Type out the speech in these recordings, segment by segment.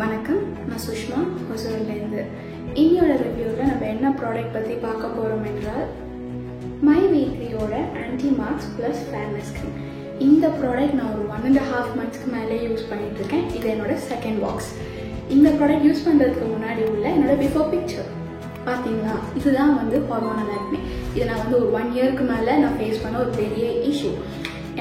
வணக்கம், நான் சுஷ்மா ஹொசூர்லேருந்து. இன்னையோட ரிவ்யூவில் நம்ம என்ன ப்ராடக்ட் பற்றி பார்க்க போகிறோம் என்றால் மை வீக்லியோட anti marks plus fairness cream. இந்த ப்ராடக்ட் நான் ஒரு 1.5 months மேலே யூஸ் பண்ணிகிட்ருக்கேன். இது என்னோட செகண்ட் பாக்ஸ். இந்த ப்ராடக்ட் யூஸ் பண்ணுறதுக்கு முன்னாடி உள்ள என்னோட பிஃபோர் பிக்சர் பார்த்தீங்களா, இதுதான் ஹார்மோனல் ஆக்னே. இதை நான் ஒரு 1 yearக்கு மேலே நான் ஃபேஸ் பண்ண ஒரு பெரிய இஷ்யூ.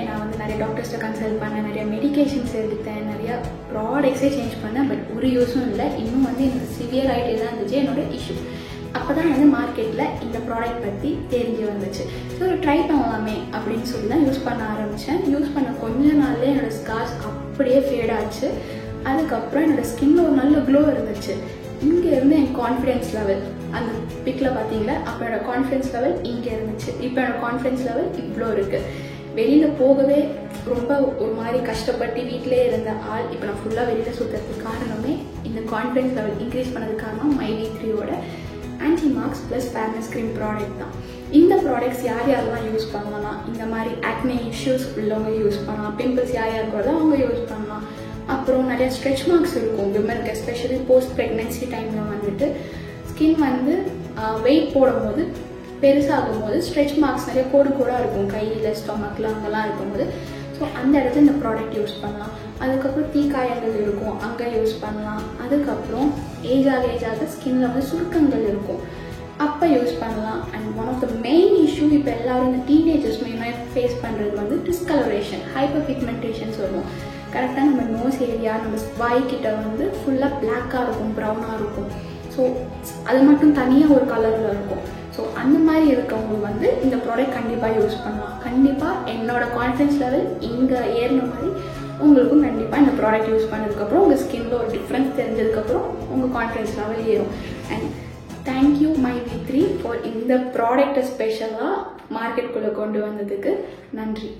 நான் நிறைய டாக்டர்ஸ்ட்டை கன்சல்ட் பண்ணேன், நிறைய மெடிக்கேஷன்ஸ் எடுத்தேன், நிறையா ப்ராடக்ட்ஸே சேஞ்ச் பண்ணேன். பட் ஒரு யூஸும் இல்லை. இன்னும் எனக்கு சிவியர் ஆகிட்டே தான் இருந்துச்சு என்னோட இஷ்யூ. அப்போ தான் மார்க்கெட்டில் இந்த ப்ராடக்ட் பற்றி தெரிஞ்சு வந்துச்சு. ஸோ ஒரு ட்ரை பண்ணலாமே அப்படின்னு சொல்லி தான் யூஸ் பண்ண ஆரம்பித்தேன். யூஸ் பண்ண கொஞ்ச நாள்லேயே என்னோடய ஸ்கார்ஸ் அப்படியே ஃபேட் ஆச்சு. அதுக்கப்புறம் என்னோடய ஸ்கின்ல ஒரு நல்ல க்ளோ இருந்துச்சு. இங்கே இருந்து என் கான்ஃபிடென்ஸ் லெவல், அந்த பிக்கில் பார்த்தீங்களா, அப்போ என்னோடய கான்ஃபிடென்ஸ் லெவல் இங்கே இருந்துச்சு. இப்போ என்னோடய கான்ஃபிடென்ஸ் லெவல் இவ்வளோ இருக்குது. வெளியில் போகவே ரொம்ப ஒரு மாதிரி கஷ்டப்பட்டு வீட்டிலே இருந்த ஆள் இப்போ நான் ஃபுல்லாக வெளியில் சுற்றுறதுக்கு காரணமே இந்த கான்ஃபிடென்ஸ் லெவல் இன்க்ரீஸ் பண்ணதுக்கு காரணம் மை வீக்லியோட anti marks plus fairness cream product தான். இந்த ப்ராடக்ட்ஸ் யார் யாரெல்லாம் யூஸ் பண்ணலாம், இந்த மாதிரி ஆக்னே இஷ்யூஸ் உள்ளவங்க யூஸ் பண்ணலாம், பிம்பிள்ஸ் யார் யாருக்கோ அவங்க யூஸ் பண்ணலாம். அப்புறம் நிறைய ஸ்ட்ரெச் மார்க்ஸ் இருக்கும் விமனுக்கு, எஸ்பெஷலி போஸ்ட் ப்ரெக்னென்சி டைமில் ஸ்கின் வெயிட் போடும்போது பெருசாகும் போது ஸ்ட்ரெச் மார்க்ஸ் நிறைய கோடாக இருக்கும் கையில், ஸ்டொமக்கில் அங்கெல்லாம் இருக்கும்போது. ஸோ அந்த இடத்துல இந்த ப்ராடக்ட் யூஸ் பண்ணலாம். அதுக்கப்புறம் தீக்காயங்கள் இருக்கும், அங்கே யூஸ் பண்ணலாம். அதுக்கப்புறம் ஏஜ் ஆக ஸ்கின்ல சுருக்கங்கள் இருக்கும், அப்போ யூஸ் பண்ணலாம். And one of the main issue இப்போ எல்லாரும் இந்த டீனேஜர்ஸ் மெயினாக ஃபேஸ் பண்ணுறது டிஸ்கலரேஷன், ஹைப்பர் பிக்மெண்டேஷன் சொல்லுவோம். கரெக்டாக நம்ம நோஸ் ஏரியா, நம்ம வாய்க்கிட்ட ஃபுல்லாக பிளாக்காக இருக்கும், ப்ரௌனாக இருக்கும். ஸோ அது மட்டும் தனியாக ஒரு கலரில் இருக்கும். ஸோ அந்த மாதிரி இருக்கவங்க இந்த ப்ராடக்ட் கண்டிப்பாக யூஸ் பண்ணலாம். கண்டிப்பாக என்னோட கான்ஃபிடன்ஸ் லெவல் இங்கே ஏறின மாதிரி உங்களுக்கும் கண்டிப்பாக இந்த ப்ராடக்ட் யூஸ் பண்ணதுக்கப்புறம் உங்கள் ஸ்கின்ல ஒரு டிஃப்ரென்ஸ் தெரிஞ்சதுக்கப்புறம் உங்கள் கான்ஃபிடன்ஸ் லெவல் ஏறும். And thank you my weekly for இந்த ப்ராடக்டை ஸ்பெஷலாக மார்க்கெட்டுக்குள்ளே கொண்டு வந்ததுக்கு நன்றி.